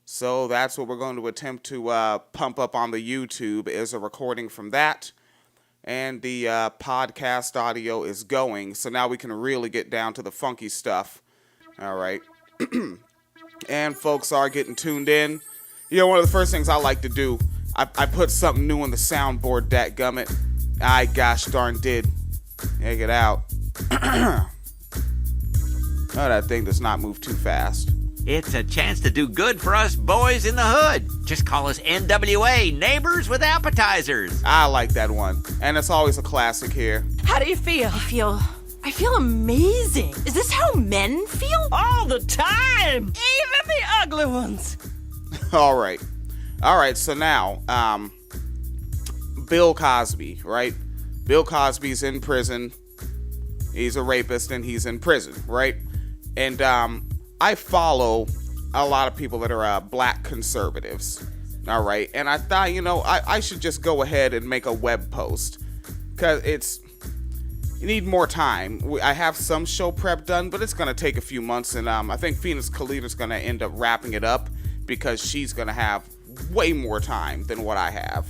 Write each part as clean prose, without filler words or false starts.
So that's what we're going to attempt to pump up on the YouTube is a recording from that. And the podcast audio is going. So now we can really get down to the funky stuff. All right. And folks are getting tuned in. You know, one of the first things I like to do, I put something new on the soundboard, dadgummit. I gosh darn did. Check it out. Oh, that thing does not move too fast. It's a chance to do good for us boys in the hood. Just call us NWA, Neighbors with Appetizers. I like that one. And it's always a classic here. How do you feel? I feel amazing. Is this how men feel? All the time. Even the ugly ones. All right. So now, Bill Cosby, right? Bill Cosby's in prison. He's a rapist and he's in prison, right? And I follow a lot of people that are black conservatives, all right? And I thought, I should just go ahead and make a web post because you need more time. I have some show prep done, but it's going to take a few months. And I think Phoenix Kalita's going to end up wrapping it up because she's going to have way more time than what I have.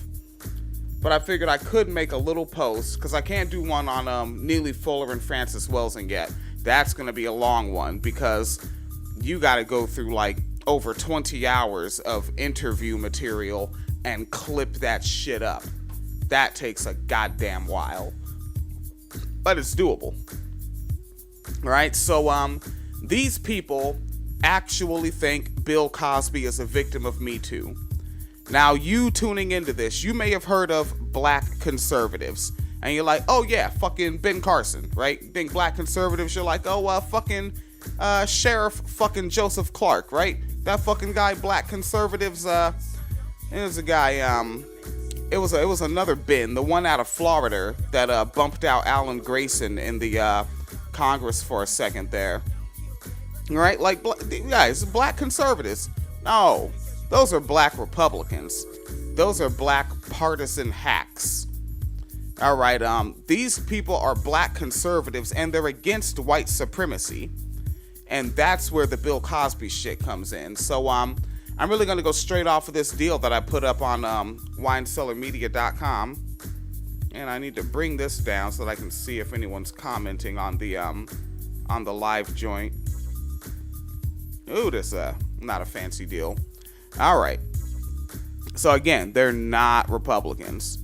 But I figured I could make a little post because I can't do one on Neely Fuller and Francis Welsing yet. That's going to be a long one because you got to go through like over 20 hours of interview material and clip that shit up. That takes a goddamn while. But it's doable. Right? So these people actually think Bill Cosby is a victim of Me Too. Now, you tuning into this, you may have heard of black conservatives. And you're like, oh yeah, fucking Ben Carson, right? You think black conservatives, you're like, oh, fucking Sheriff fucking Joseph Clark, right? That fucking guy, black conservatives, there's a guy, it was another Ben, the one out of Florida that bumped out Alan Grayson in the Congress for a second there. Right? Like, guys, black conservatives. No, those are black Republicans. Those are black partisan hacks. All right, these people are black conservatives and they're against white supremacy. And that's where the Bill Cosby shit comes in. So, I'm really going to go straight off of this deal that I put up on winecellarmedia.com. And I need to bring this down so that I can see if anyone's commenting on the live joint. Ooh, this not a fancy deal. All right. So again, they're not Republicans,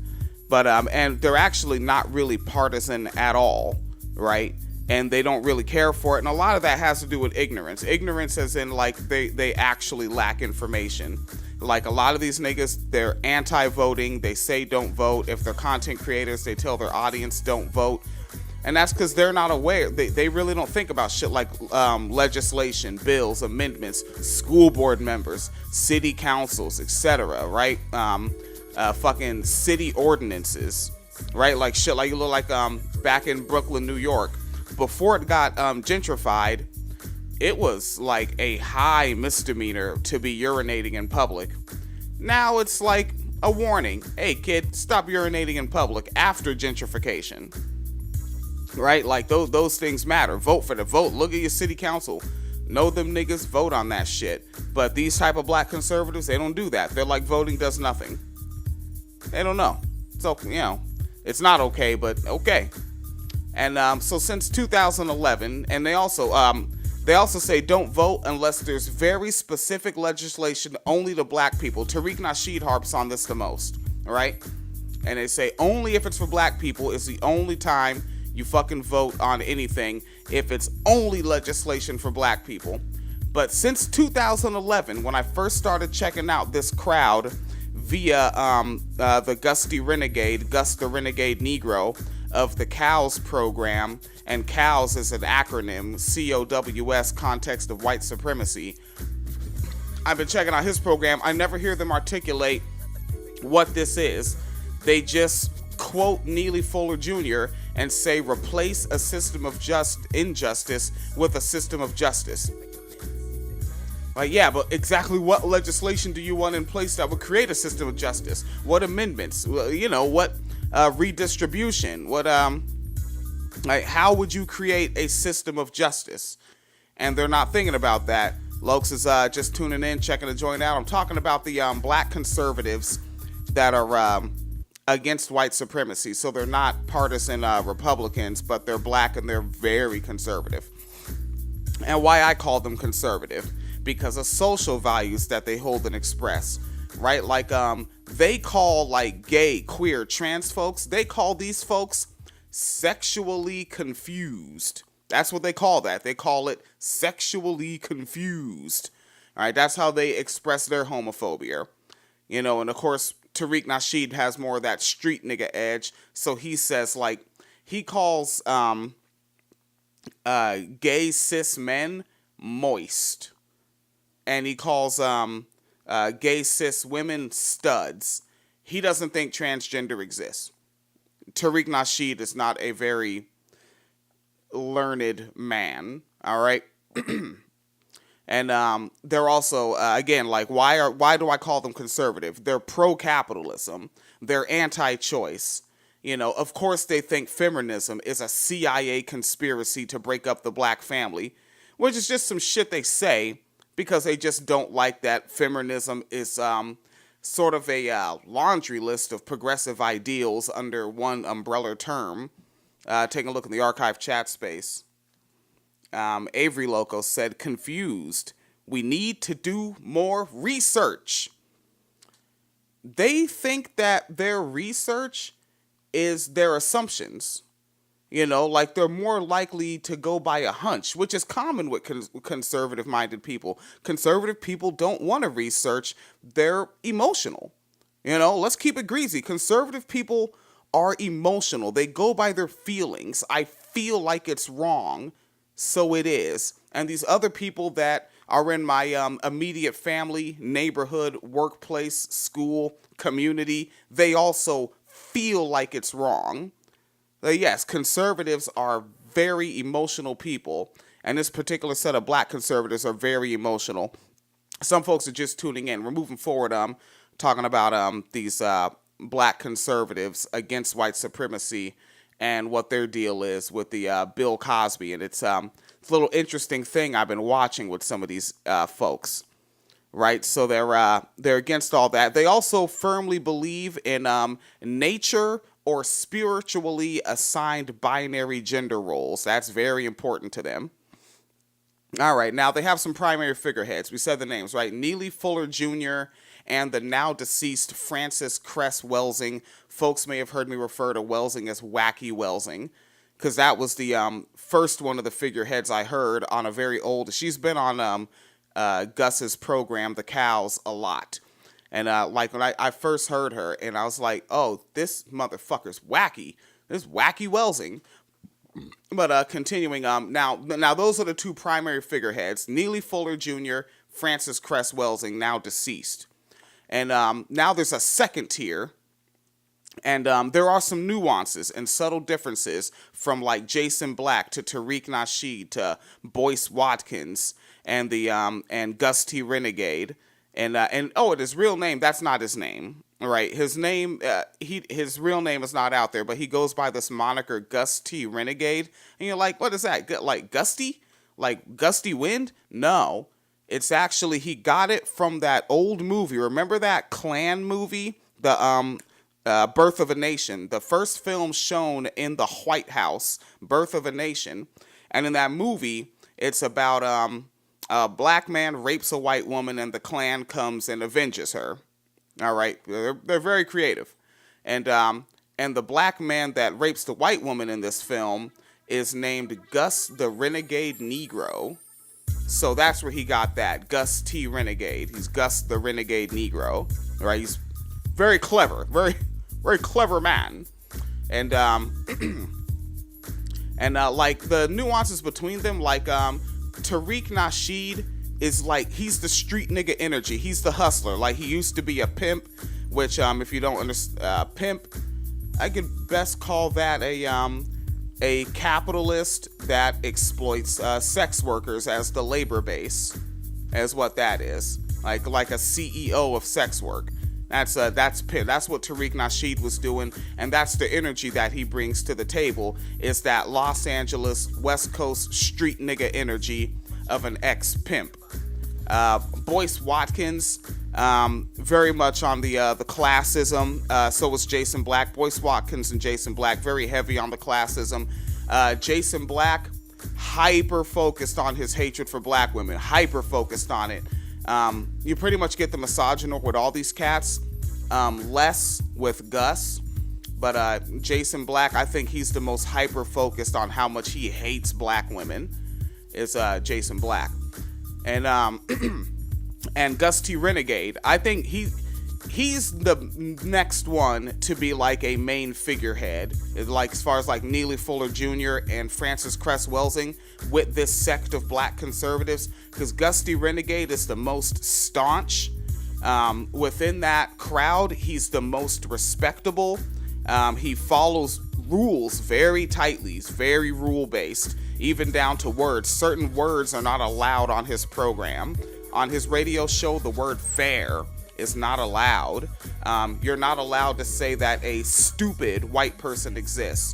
but and they're actually not really partisan at all, right? And they don't really care for it. And a lot of that has to do with ignorance. Ignorance as in like they actually lack information. Like a lot of these niggas, they're anti-voting. They say don't vote. If they're content creators, they tell their audience don't vote. And that's because they're not aware. They really don't think about shit like legislation, bills, amendments, school board members, city councils, etc. Right? Fucking city ordinances, right? Like shit like you look like back in Brooklyn, New York, before it got gentrified, it was like a high misdemeanor to be urinating in public. Now it's like a warning. Hey kid, stop urinating in public after gentrification. Right? Like those things matter. Vote for the vote. Look at your city council. Know them niggas, vote on that shit. But these type of black conservatives, they don't do that. They're like voting does nothing. They don't know. So, it's not okay, but okay. And so since 2011, and they also say don't vote unless there's very specific legislation only to black people. Tariq Nasheed harps on this the most. All right? And they say only if it's for black people is the only time you fucking vote on anything if it's only legislation for black people. But since 2011, when I first started checking out this crowd via the Gus the Renegade Negro of the COWS program, and COWS is an acronym, COWS, context of white supremacy. I've been checking out his program. I never hear them articulate what this is. They just quote Neely Fuller Jr. and say replace a system of injustice with a system of justice. Like, yeah, but exactly what legislation do you want in place that would create a system of justice? What amendments? What redistribution? What like how would you create a system of justice? And they're not thinking about that. Lokes is just tuning in, checking the joint out. I'm talking about the black conservatives that are against white supremacy. So they're not partisan Republicans, but they're black and they're very conservative. And why I call them conservative, because of social values that they hold and express, right? Like they call like gay, queer, trans folks, they call these folks sexually confused. That's what they call that. They call it sexually confused. All right, that's how they express their homophobia. You know, and of course, Tariq Nasheed has more of that street nigga edge. So he says, like, he calls gay cis men moist. And he calls gay cis women studs. He doesn't think transgender exists. Tariq Nasheed is not a very learned man, all right? And they're also, again, like, why do I call them conservative? They're pro-capitalism. They're anti-choice. You know, of course they think feminism is a CIA conspiracy to break up the black family, which is just some shit they say because they just don't like that feminism is sort of a laundry list of progressive ideals under one umbrella term. Taking a look in the archive chat space. Avery Loco said, confused. We need to do more research. They think that their research is their assumptions. You know, like they're more likely to go by a hunch, which is common with conservative-minded people. Conservative people don't want to research. They're emotional. You know, let's keep it greasy. Conservative people are emotional. They go by their feelings. I feel like it's wrong, so it is. And these other people that are in my immediate family, neighborhood, workplace, school, community, they also feel like it's wrong. Yes, conservatives are very emotional people, and this particular set of black conservatives are very emotional. Some folks are just tuning in. We're moving forward, talking about these black conservatives against white supremacy and what their deal is with the Bill Cosby. And it's a little interesting thing I've been watching with some of these folks, right? So they're against all that. They also firmly believe in nature or spiritually assigned binary gender roles. That's very important to them. All right, now they have some primary figureheads. We said the names, right? Neely Fuller Jr. and the now deceased Frances Cress Welsing. Folks may have heard me refer to Welsing as Wacky Welsing, because that was the first one of the figureheads I heard on a very old... She's been on Gus's program, The Cows, a lot. And like when I first heard her, and I was like, oh, this motherfucker's wacky. This Wacky Welsing. But continuing, now those are the two primary figureheads, Neely Fuller Jr., Frances Cress Welsing, now deceased. And now there's a second tier, and there are some nuances and subtle differences from like Jason Black to Tariq Nasheed to Boyce Watkins and the and Gus T. Renegade. And his real name, that's not his name, right? His name, his real name is not out there, but he goes by this moniker Gus T. Renegade. And you're like, what is that? Like Gusty? Like Gusty Wind? No. It's actually, he got it from that old movie. Remember that Klan movie? The Birth of a Nation. The first film shown in the White House, Birth of a Nation. And in that movie, it's about... a black man rapes a white woman and the Klan comes and avenges her. All right, they're very creative, and the black man that rapes the white woman in this film is named Gus the Renegade Negro. So that's where he got that, Gus T. Renegade. He's Gus the Renegade Negro. All right, he's very clever, very very clever man, and like the nuances between them, like Tariq Nasheed is like, he's the street nigga energy. He's the hustler. Like, he used to be a pimp, which, if you don't understand, pimp, I could best call that a capitalist that exploits sex workers as the labor base, as what that is. Like a CEO of sex work. That's pimp. That's what Tariq Nasheed was doing, and that's the energy that he brings to the table, is that Los Angeles West Coast street nigga energy of an ex-pimp Boyce Watkins, very much on the classism. So was Jason Black. Boyce Watkins and Jason Black, very heavy on the classism. Jason Black, hyper focused on his hatred for black women, hyper focused on it. You pretty much get the misogynoir with all these cats, less with Gus. But Jason Black, I think he's the most hyper focused on how much he hates black women, is Jason Black. And and Gus T. Renegade, I think he's the next one to be like a main figurehead, like as far as like Neely Fuller Jr. and Francis Cress Welsing with this sect of black conservatives, because Gus T. Renegade is the most staunch. Within that crowd, he's the most respectable. He follows rules very tightly. He's very rule-based, even down to words. Certain words are not allowed on his program. On his radio show, the word fair is not allowed. You're not allowed to say that a stupid white person exists.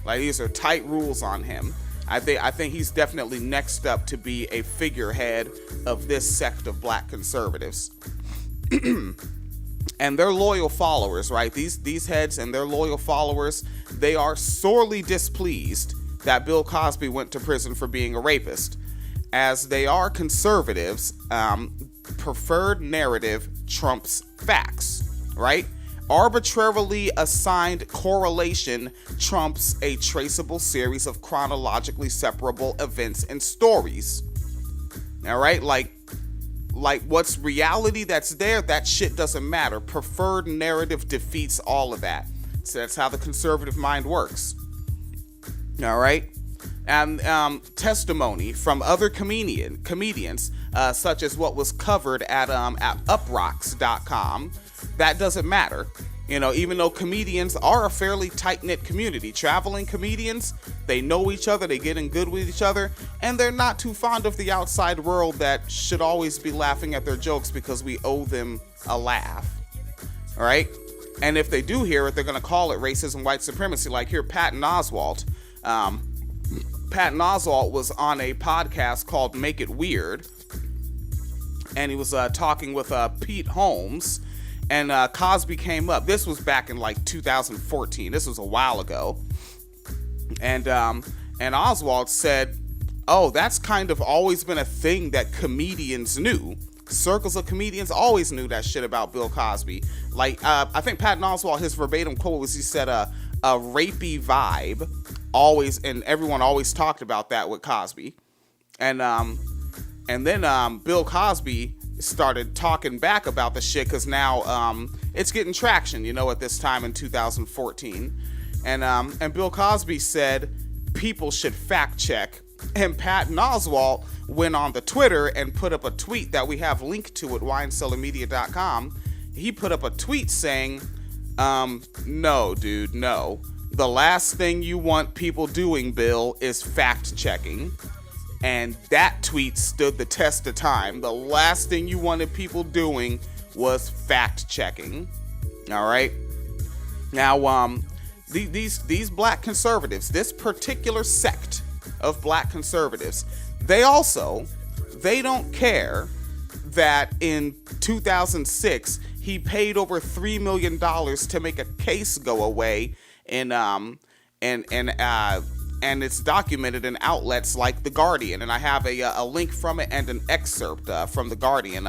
Like, these are tight rules on him. I think he's definitely next up to be a figurehead of this sect of black conservatives. And their loyal followers, right? These heads and their loyal followers, they are sorely displeased that Bill Cosby went to prison for being a rapist. As they are conservatives, preferred narrative trumps facts, right? Arbitrarily assigned correlation trumps a traceable series of chronologically separable events and stories. All right, like what's reality that's there, that shit doesn't matter. Preferred narrative defeats all of that. So that's how the conservative mind works. All right. And testimony from other comedians, such as what was covered at uprocks.com, that doesn't matter. You know, even though comedians are a fairly tight-knit community, traveling comedians, they know each other, they get in good with each other, and they're not too fond of the outside world that should always be laughing at their jokes because we owe them a laugh. All right? And if they do hear it, they're going to call it racism, white supremacy. Like here, Patton Oswalt. Patton Oswalt was on a podcast called Make It Weird, and he was talking with Pete Holmes, and Cosby came up. This was back in like 2014. This was a while ago. And Oswald said, oh, that's kind of always been a thing that comedians knew. Circles of comedians always knew that shit about Bill Cosby. Like, I think Patton Oswalt, his verbatim quote was, he said, a rapey vibe always, and everyone always talked about that with Cosby. And then Bill Cosby started talking back about the shit, because now it's getting traction, you know, at this time in 2014. And Bill Cosby said people should fact check, and Patton Oswalt went on the Twitter and put up a tweet that we have linked to at winecellarmedia.com. He put up a tweet saying, no, dude, no. The last thing you want people doing, Bill, is fact checking. And that tweet stood the test of time. The last thing you wanted people doing was fact checking. All right. Now, these black conservatives, this particular sect of black conservatives, they don't care that in 2006 he paid over $3 million to make a case go away, and it's documented in outlets like The Guardian, and I have a link from it and an excerpt from The Guardian.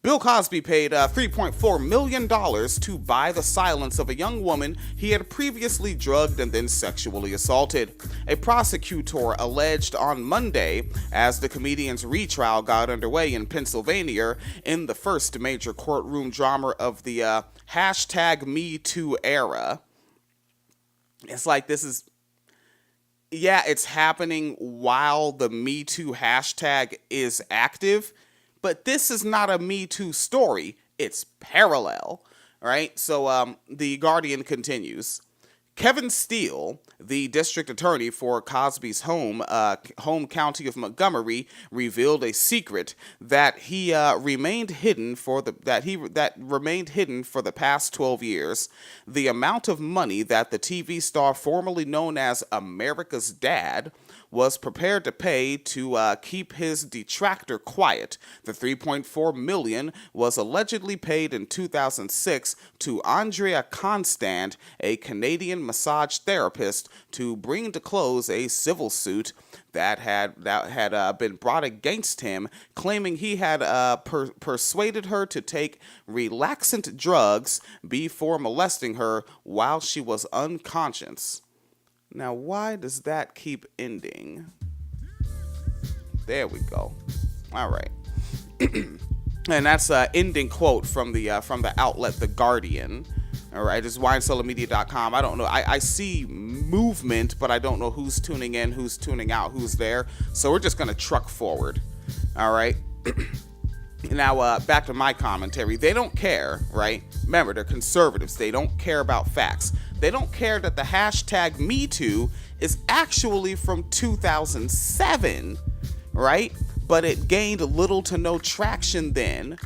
Bill Cosby paid $3.4 million to buy the silence of a young woman he had previously drugged and then sexually assaulted. A prosecutor alleged on Monday, as the comedian's retrial got underway in Pennsylvania in the first major courtroom drama of the #MeToo era. It's like this is... Yeah, it's happening while the Me Too hashtag is active, but this is not a Me Too story. It's parallel, right? So the Guardian continues. Kevin Steele, the district attorney for Cosby's home county of Montgomery, revealed a secret that he remained hidden for the past 12 years. The amount of money that the TV star formerly known as America's Dad was prepared to pay to keep his detractor quiet. The $3.4 million was allegedly paid in 2006 to Andrea Constant, a Canadian massage therapist, to bring to close a civil suit that had been brought against him, claiming he had persuaded her to take relaxant drugs before molesting her while she was unconscious. Now, why does that keep ending? There we go. All right. And that's an ending quote from the outlet The Guardian. All right, it's winecellarmedia.com. I don't know. I see movement, but I don't know who's tuning in, who's tuning out, who's there. So we're just going to truck forward. All right. Now, back to my commentary. They don't care, right? Remember, they're conservatives. They don't care about facts. They don't care that the hashtag #MeToo is actually from 2007, right? But it gained little to no traction then.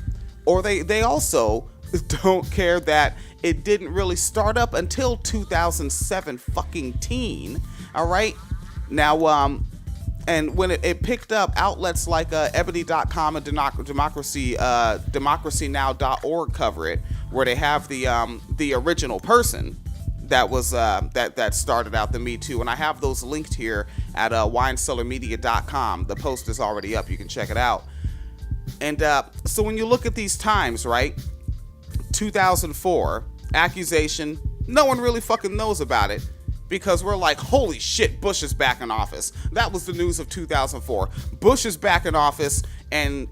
Or they also don't care that it didn't really start up until 2007 fucking teen. All right. Now, and when it picked up, outlets like ebony.com and democracynow.org cover it, where they have the original person that was that started out the Me Too, and I have those linked here at winecellarmedia.com. The post is already up. You can check it out. And so when you look at these times, right? 2004, accusation, no one really fucking knows about it because we're like, holy shit, Bush is back in office. That was the news of 2004. Bush is back in office, and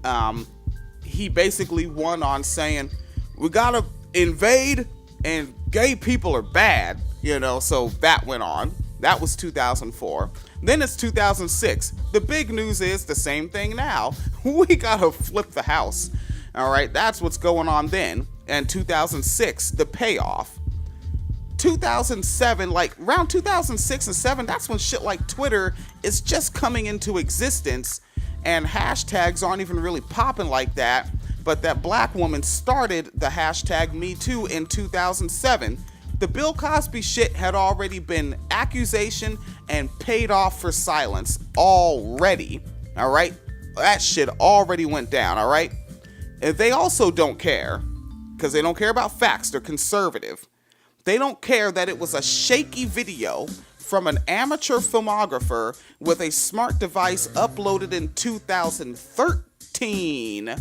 he basically won on saying, we gotta invade and gay people are bad, you know, so that went on. That was 2004. Then it's 2006. The big news is the same thing now. We gotta flip the house. All right, that's what's going on then. And 2006, the payoff. 2007, like around 2006 and 7, that's when shit like Twitter is just coming into existence, and hashtags aren't even really popping like that. But that black woman started the hashtag #MeToo in 2007. The Bill Cosby shit had already been accusation and paid off for silence already. All right, that shit already went down. All right, and they also don't care. Because they don't care about facts. They're conservative. They don't care that it was a shaky video from an amateur filmographer with a smart device uploaded in 2013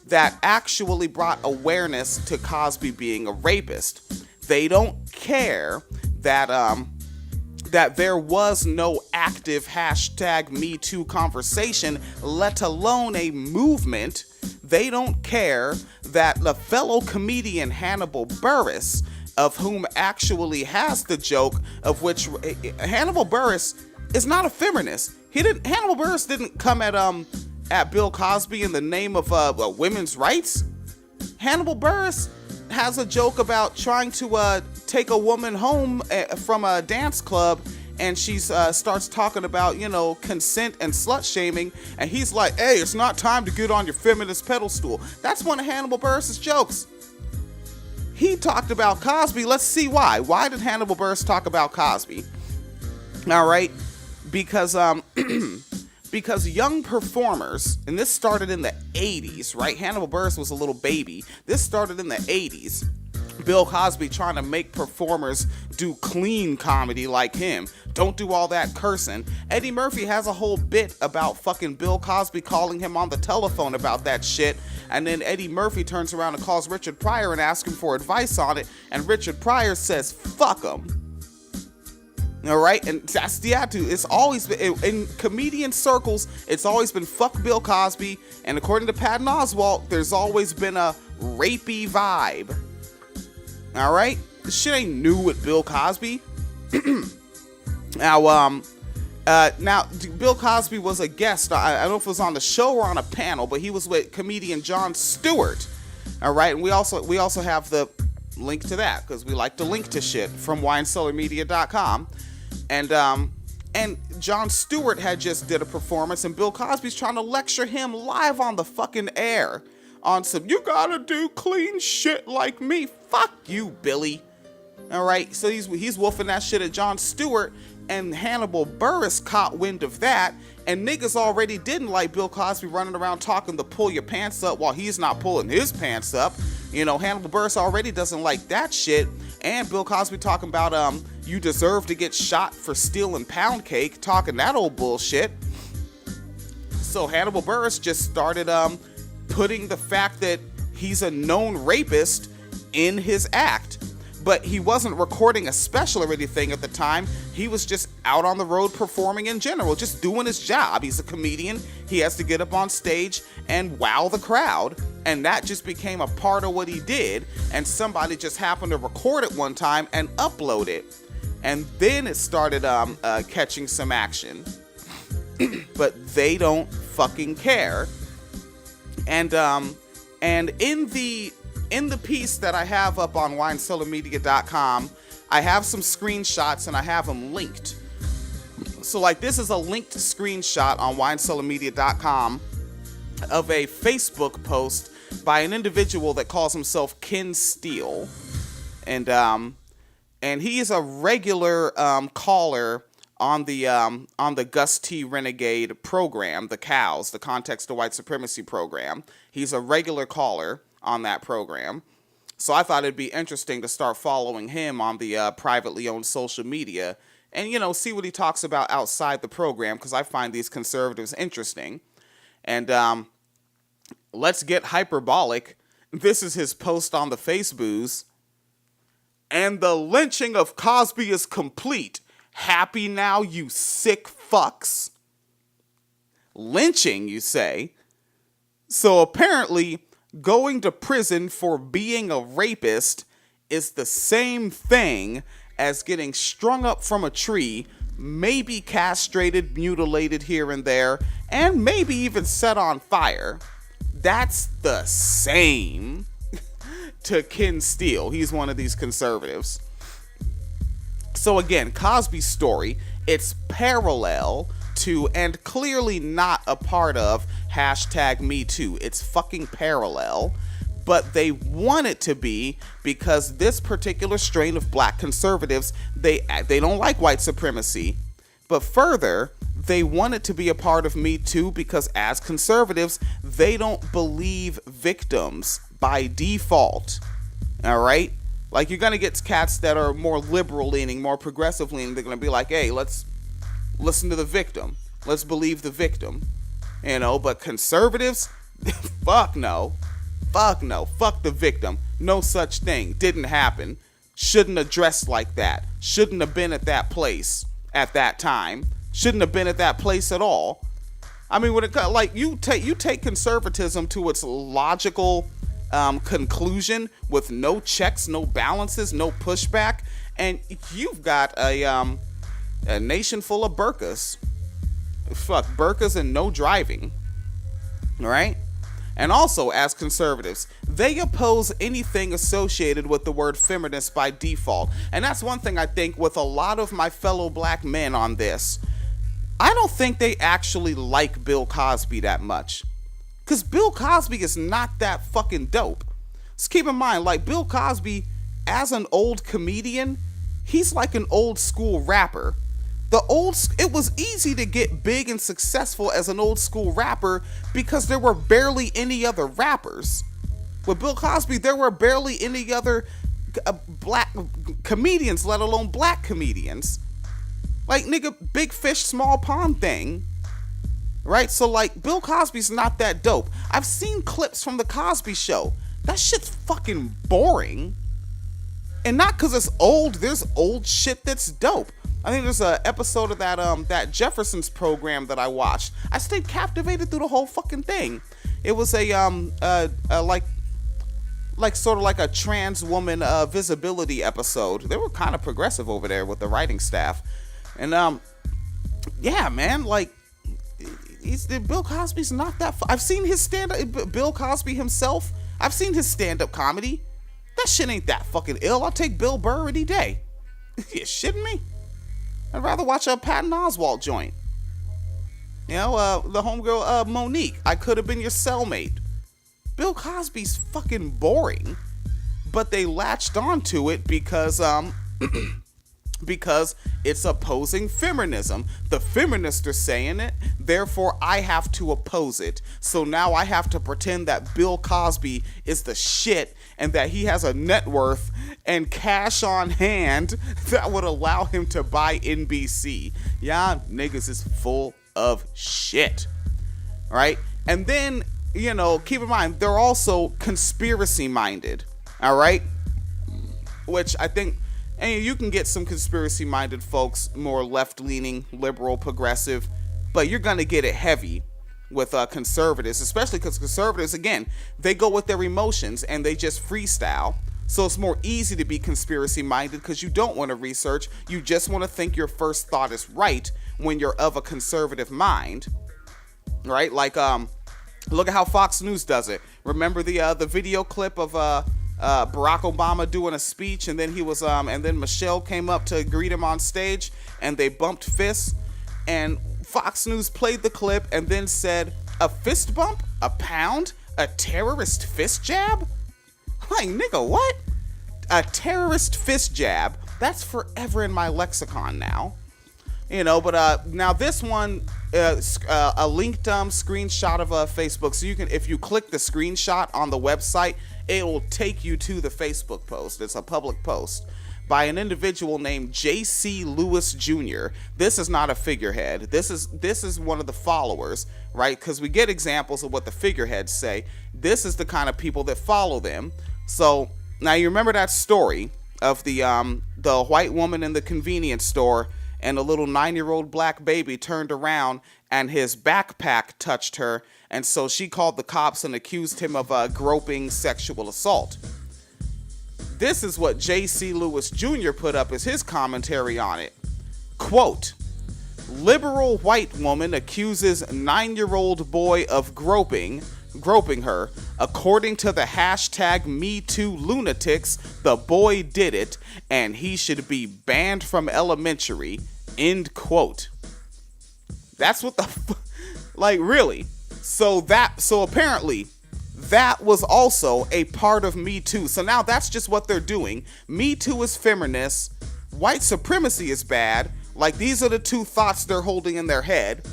that actually brought awareness to Cosby being a rapist. They don't care that that there was no active hashtag #MeToo conversation, let alone a movement. They don't care that the fellow comedian Hannibal Buress, of whom actually has the joke of which Hannibal Buress is not a feminist. Hannibal Buress didn't come at Bill Cosby in the name of women's rights. Hannibal Buress has a joke about trying to take a woman home from a dance club, and she starts talking about, you know, consent and slut shaming, and he's like, hey, it's not time to get on your feminist pedestal. That's one of Hannibal Buress's jokes. He talked about Cosby. Let's see why. Why did Hannibal Buress talk about Cosby? All right, because because young performers, and this started in the 80s, right? Hannibal Buress was a little baby. This started in the 80s. Bill Cosby trying to make performers do clean comedy like him. Don't do all that cursing. Eddie Murphy has a whole bit about fucking Bill Cosby calling him on the telephone about that shit. And then Eddie Murphy turns around and calls Richard Pryor and asks him for advice on it. And Richard Pryor says, fuck him. All right, and that's the attitude. It's always been, in comedian circles, it's always been fuck Bill Cosby. And according to Patton Oswalt, there's always been a rapey vibe. All right, this shit ain't new with Bill Cosby. Now, Bill Cosby was a guest. I don't know if it was on the show or on a panel, but he was with comedian Jon Stewart. All right, and we also have the link to that because we like to link to shit from winecellarmedia.com. And Jon Stewart had just did a performance, and Bill Cosby's trying to lecture him live on the fucking air on some, you gotta do clean shit like me. Fuck you, Billy. All right, so he's woofing that shit at Jon Stewart, And Hannibal Buress caught wind of that, and niggas already didn't like Bill Cosby running around talking to pull your pants up while he's not pulling his pants up. Hannibal Buress already doesn't like that shit. And Bill Cosby talking about, you deserve to get shot for stealing pound cake, talking that old bullshit. So Hannibal Buress just started putting the fact that he's a known rapist in his act. But he wasn't recording a special or anything at the time. He was just out on the road performing in general, just doing his job. He's a comedian. He has to get up on stage and wow the crowd. And that just became a part of what he did. And somebody just happened to record it one time and upload it. And then it started catching some action. But they don't fucking care. And in the piece that I have up on winecellarmedia.com, I have some screenshots and I have them linked. So this is a linked screenshot on winecellarmedia.com of a Facebook post by an individual that calls himself Ken Steele. And he is a regular caller on the Gus T. Renegade program, the COWS, the Context of White Supremacy program. He's a regular caller on that program. So I thought it'd be interesting to start following him on the privately owned social media and, see what he talks about outside the program, because I find these conservatives interesting. And let's get hyperbolic. This is his post on the Facebooks. And the lynching of Cosby is complete. Happy now, you sick fucks. Lynching, you say? So apparently, going to prison for being a rapist is the same thing as getting strung up from a tree, maybe castrated, mutilated here and there, and maybe even set on fire. That's the same to Ken Steele. He's one of these conservatives. So again, Cosby's story, it's parallel to and clearly not a part of #MeToo. It's fucking parallel, but they want it to be because this particular strain of black conservatives, they don't like white supremacy. But further, they want it to be a part of Me Too because as conservatives, they don't believe victims by default. All right? You're going to get cats that are more liberal leaning, more progressive leaning. They're going to be like, hey, let's listen to the victim. Let's believe the victim. But conservatives, fuck no. Fuck no. Fuck the victim. No such thing. Didn't happen. Shouldn't have dressed like that. Shouldn't have been at that place at that time. Shouldn't have been at that place at all. I mean, when it you take conservatism to its logical conclusion with no checks, no balances, no pushback, and you've got a nation full of burkas. Fuck, burkas and no driving. Right? And also, as conservatives, they oppose anything associated with the word feminist by default. And that's one thing I think with a lot of my fellow black men on this. I don't think they actually like Bill Cosby that much. Because Bill Cosby is not that fucking dope. Just keep in mind, Bill Cosby, as an old comedian, he's like an old school rapper. It was easy to get big and successful as an old school rapper because there were barely any other rappers. With Bill Cosby, there were barely any other black comedians, let alone black comedians. Nigga, big fish, small pond thing. Right? So, Bill Cosby's not that dope. I've seen clips from the Cosby Show. That shit's fucking boring. And not because it's old. There's old shit that's dope. I think there's an episode of that Jefferson's program that I watched. I stayed captivated through the whole fucking thing. It was sort of like a trans woman visibility episode. They were kind of progressive over there with the writing staff. And yeah, man, Bill Cosby's not that. I've seen his stand-up. Bill Cosby himself. I've seen his stand-up comedy. That shit ain't that fucking ill. I'll take Bill Burr any day. You shitting me? I'd rather watch a Patton Oswalt joint. The homegirl Monique. I could have been your cellmate. Bill Cosby's fucking boring, but they latched onto it because because it's opposing feminism. The feminists are saying it, therefore I have to oppose it. So now I have to pretend that Bill Cosby is the shit and that he has a net worth and cash on hand that would allow him to buy NBC. Yeah, niggas is full of shit. Right? And then, you know, keep in mind, they're also conspiracy minded. All right? Which I think, and you can get some conspiracy minded folks, more left leaning, liberal, progressive, but you're going to get it heavy with conservatives, especially because conservatives, again, they go with their emotions and they just freestyle. So it's more easy to be conspiracy minded because you don't want to research. You just want to think your first thought is right when you're of a conservative mind. Right? Like, look at how Fox News does it. Remember the video clip of Barack Obama doing a speech, and then he was and then Michelle came up to greet him on stage, and they bumped fists, and Fox News played the clip and then said, "A fist bump? A pound? A terrorist fist jab?" Like, nigga, what? A terrorist fist jab? That's forever in my lexicon now. You know, but now this one, a linked screenshot of Facebook. So you can, if you click the screenshot on the website, it will take you to the Facebook post. It's a public post by an individual named J.C. Lewis Jr. This is not a figurehead. This is one of the followers, right? Because we get examples of what the figureheads say. This is the kind of people that follow them. So now you remember that story of the white woman in the convenience store, and a little 9-year-old black baby turned around and his backpack touched her, and so she called the cops and accused him of groping sexual assault. This is what J.C. Lewis Jr. put up as his commentary on it. Quote, "Liberal white woman accuses 9-year-old boy of groping her. According to the hashtag #MeToo lunatics, the boy did it, and he should be banned from elementary." End quote. That's what the like, really? So apparently that was also a part of Me Too. So now that's just what they're doing. Me Too is feminist. White supremacy is bad. Like, these are the two thoughts they're holding in their head.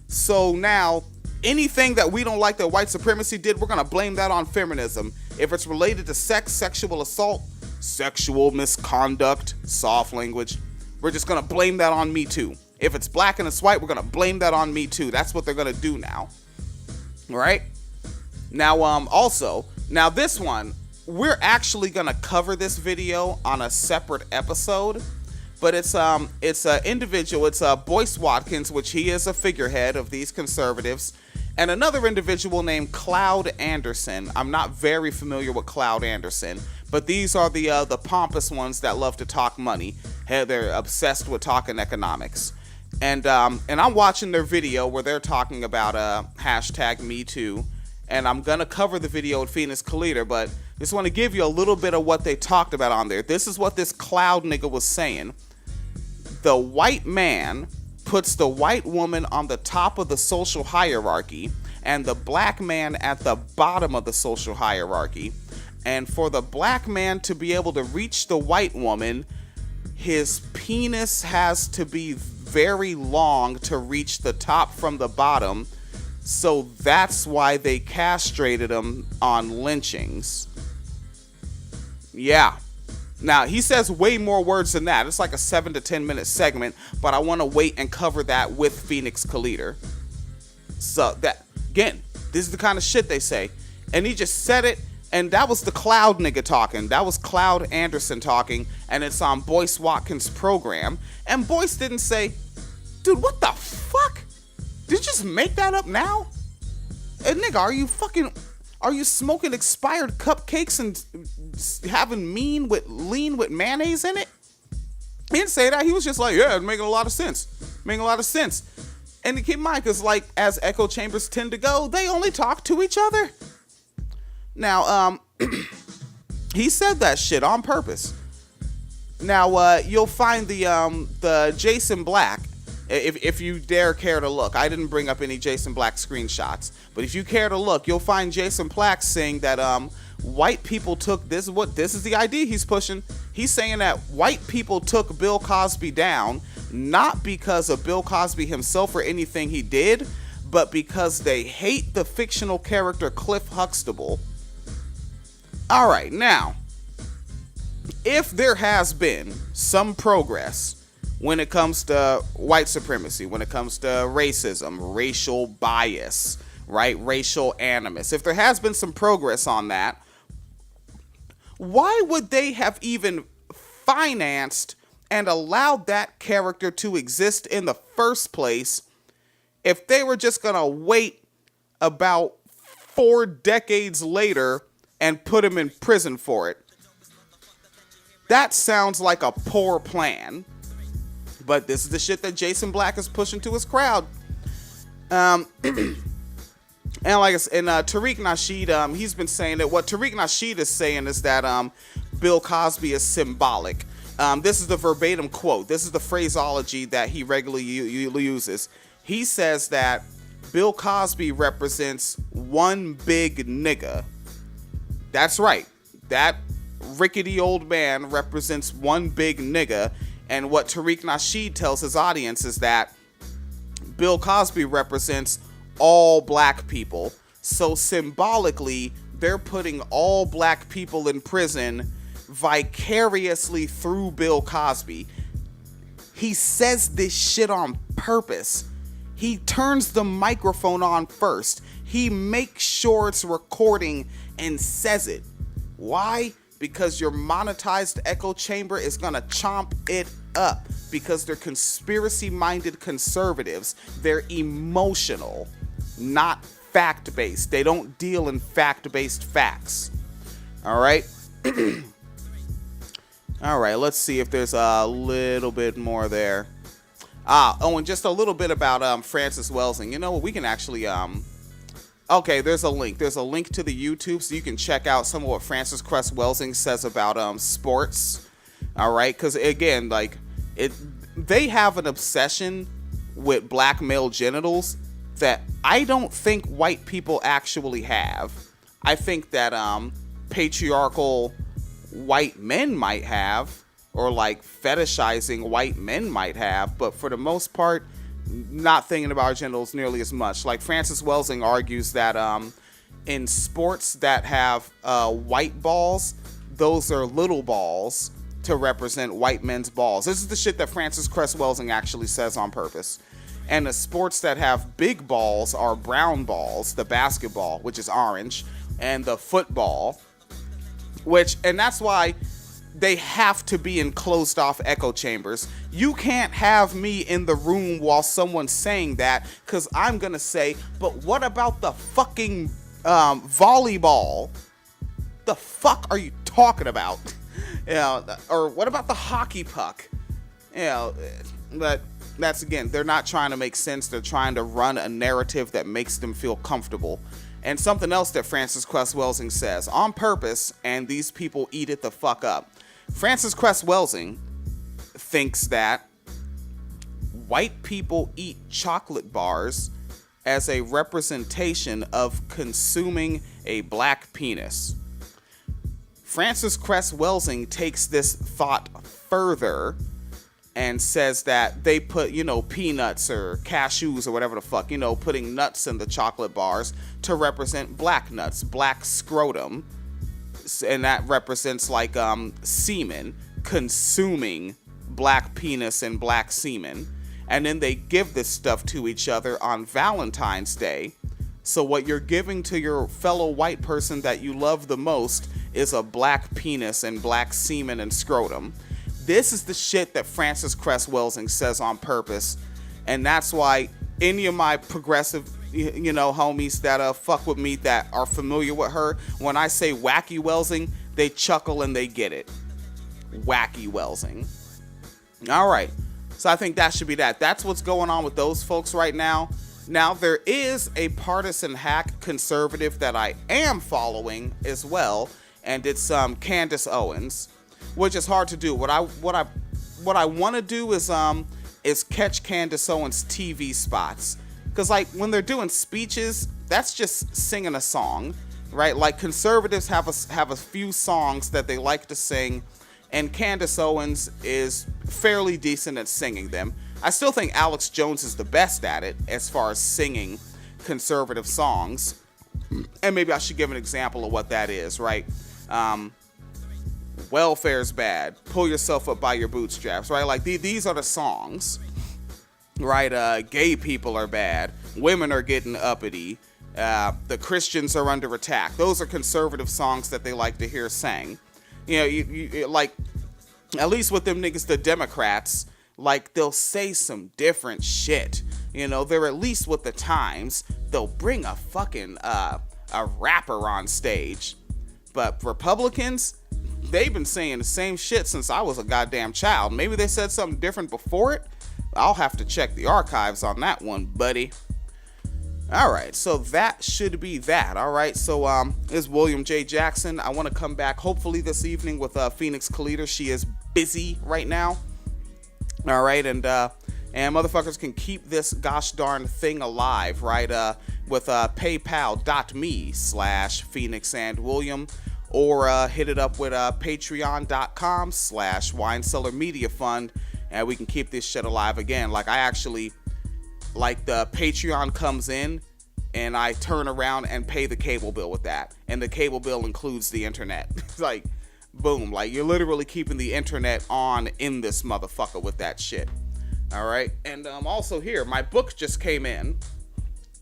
So now anything that we don't like that white supremacy did, we're going to blame that on feminism. If it's related to sex, sexual assault, sexual misconduct, soft language, we're just going to blame that on Me Too. If it's black and it's white, we're going to blame that on Me Too. That's what they're going to do now. All right? Now, also, now this one, we're actually going to cover this video on a separate episode. But it's an individual, it's Boyce Watkins, which he is a figurehead of these conservatives, and another individual named Cloud Anderson. I'm not very familiar with Cloud Anderson, but these are the pompous ones that love to talk money. Hey, they're obsessed with talking economics. And I'm watching their video where they're talking about hashtag Me Too, and I'm gonna cover the video with Phoenix Kalita, but just want to give you a little bit of what they talked about on there. This is what this Cloud nigga was saying. The white man puts the white woman on the top of the social hierarchy and the black man at the bottom of the social hierarchy. And for the black man to be able to reach the white woman, his penis has to be very long to reach the top from the bottom. So that's why they castrated him on lynchings. Yeah. Now, he says way more words than that. It's like a 7 to 10 minute segment, but I want to wait and cover that with Phoenix Kalita. So that, again, this is the kind of shit they say. And he just said it, and that was the Cloud nigga talking. That was Cloud Anderson talking, and it's on Boyce Watkins' program. And Boyce didn't say, dude, what the fuck? Did you just make that up now? And nigga, are you smoking expired cupcakes and having lean with mayonnaise in it? He didn't say that. He was just like, yeah, it's making a lot of sense. And keep in mind, because like, as echo chambers tend to go, they only talk to each other. Now, he said that shit on purpose. Now, you'll find the Jason Black, if you dare care to look. I didn't bring up any Jason Black screenshots, but if you care to look, you'll find Jason Black saying that white people took this is the idea he's pushing. He's saying that white people took Bill Cosby down not because of Bill Cosby himself or anything he did, but because they hate the fictional character Cliff Huxtable. All right, now, if there has been some progress when it comes to white supremacy, when it comes to racism, racial bias, right, racial animus, if there has been some progress on that, why would they have even financed and allowed that character to exist in the first place if they were just going to wait about 4 decades later and put him in prison for it? That sounds like a poor plan. But this is the shit that Jason Black is pushing to his crowd. And like I said, and Tariq Nasheed, he's been saying that what Tariq Nasheed is saying is that Bill Cosby is symbolic. This is the verbatim quote. This is the phraseology that he regularly uses. He says that Bill Cosby represents one big nigga. That's right. That rickety old man represents one big nigga. And what Tariq Nasheed tells his audience is that Bill Cosby represents all black people. So symbolically, they're putting all black people in prison vicariously through Bill Cosby. He says this shit on purpose. He turns the microphone on first. He makes sure it's recording and says it. Why? Because your monetized echo chamber is going to chomp it up. Because they're conspiracy-minded conservatives. They're emotional, not fact-based. They don't deal in fact-based facts. All right? All right, let's see if there's a little bit more there. And just a little bit about Francis Welsing. You know what? We can actually... Okay, there's a link. There's a link to the YouTube, so you can check out some of what Francis Cress Welsing says about sports. All right, because again, like they have an obsession with black male genitals that I don't think white people actually have. I think that patriarchal white men might have, or like fetishizing white men might have, but for the most part, not thinking about genitals nearly as much. Like Francis Welsing argues that in sports that have white balls, those are little balls to represent white men's balls. This is the shit that Francis Cress Welsing actually says on purpose. And the sports that have big balls are brown balls, the basketball, which is orange, and the football, and that's why they have to be in closed off echo chambers. You can't have me in the room while someone's saying that, because I'm going to say, but what about the fucking volleyball? The fuck are you talking about? You know, or what about the hockey puck? You know, but that's, again, they're not trying to make sense. They're trying to run a narrative that makes them feel comfortable. And something else that Francis Cress Welsing says on purpose, and these people eat it the fuck up. Francis Cress Welsing thinks that white people eat chocolate bars as a representation of consuming a black penis. Francis Cress Welsing takes this thought further and says that they put, peanuts or cashews or whatever the fuck, putting nuts in the chocolate bars to represent black nuts, black scrotum. And that represents like semen, consuming black penis and black semen. And then they give this stuff to each other on Valentine's Day. So what you're giving to your fellow white person that you love the most is a black penis and black semen and scrotum. This is the shit that Francis Cress Welsing says on purpose. And that's why any of my progressive homies that fuck with me that are familiar with her, when I say wacky Welsing, they chuckle and they get it. Wacky Welsing. All right. So I think that should be that. That's what's going on with those folks right now. Now, there is a partisan hack conservative that I am following as well, and it's Candace Owens, which is hard to do. What I want to do is catch Candace Owens' TV spots. Because, like, when they're doing speeches, that's just singing a song, right? Like, conservatives have a few songs that they like to sing, and Candace Owens is fairly decent at singing them. I still think Alex Jones is the best at it as far as singing conservative songs. And maybe I should give an example of what that is, right? Welfare's bad. Pull yourself up by your bootstraps, right? Like these are the songs, right? Gay people are bad. Women are getting uppity. The Christians are under attack. Those are conservative songs that they like to hear sang. You know, you like, at least with them niggas, the Democrats, like, they'll say some different shit. You know, they're at least with the times. They'll bring a fucking, a rapper on stage. But Republicans, they've been saying the same shit since I was a goddamn child. Maybe they said something different before it. I'll have to check the archives on that one, buddy. Alright, so that should be that. Alright, so is William J. Jackson. I want to come back hopefully this evening with Phoenix Kalita. She is busy right now. Alright, and motherfuckers can keep this gosh darn thing alive, right? With paypal.me/PhoenixandWilliam, or hit it up with patreon.com/Wine Cellar Media Fund, and we can keep this shit alive again. Like, I actually, like, the Patreon comes in and I turn around and pay the cable bill with that, and the cable bill includes the internet. It's like, boom, like, you're literally keeping the internet on in this motherfucker with that shit. All right, and also here, my book just came in.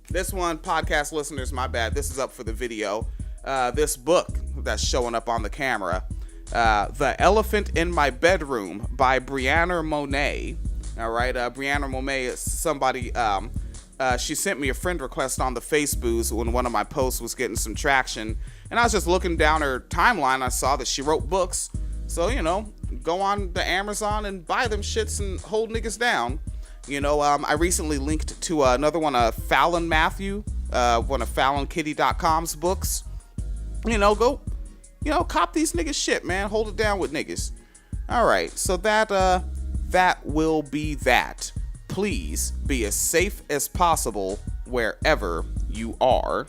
This one, podcast listeners, my bad, this is up for the video. This book that's showing up on the camera, The Elephant in My Bedroom by Brianna Monet. All right, Brianna Monet is somebody, she sent me a friend request on the Facebooks when one of my posts was getting some traction, and I was just looking down her timeline. I saw that she wrote books, so, you know, go on the Amazon and buy them shits and hold niggas down. You know, I recently linked to another one, Fallon Matthew, one of FallonKitty.com's books. You know, go, you know, cop these niggas shit, man. Hold it down with niggas. All right, so that will be that. Please be as safe as possible wherever you are.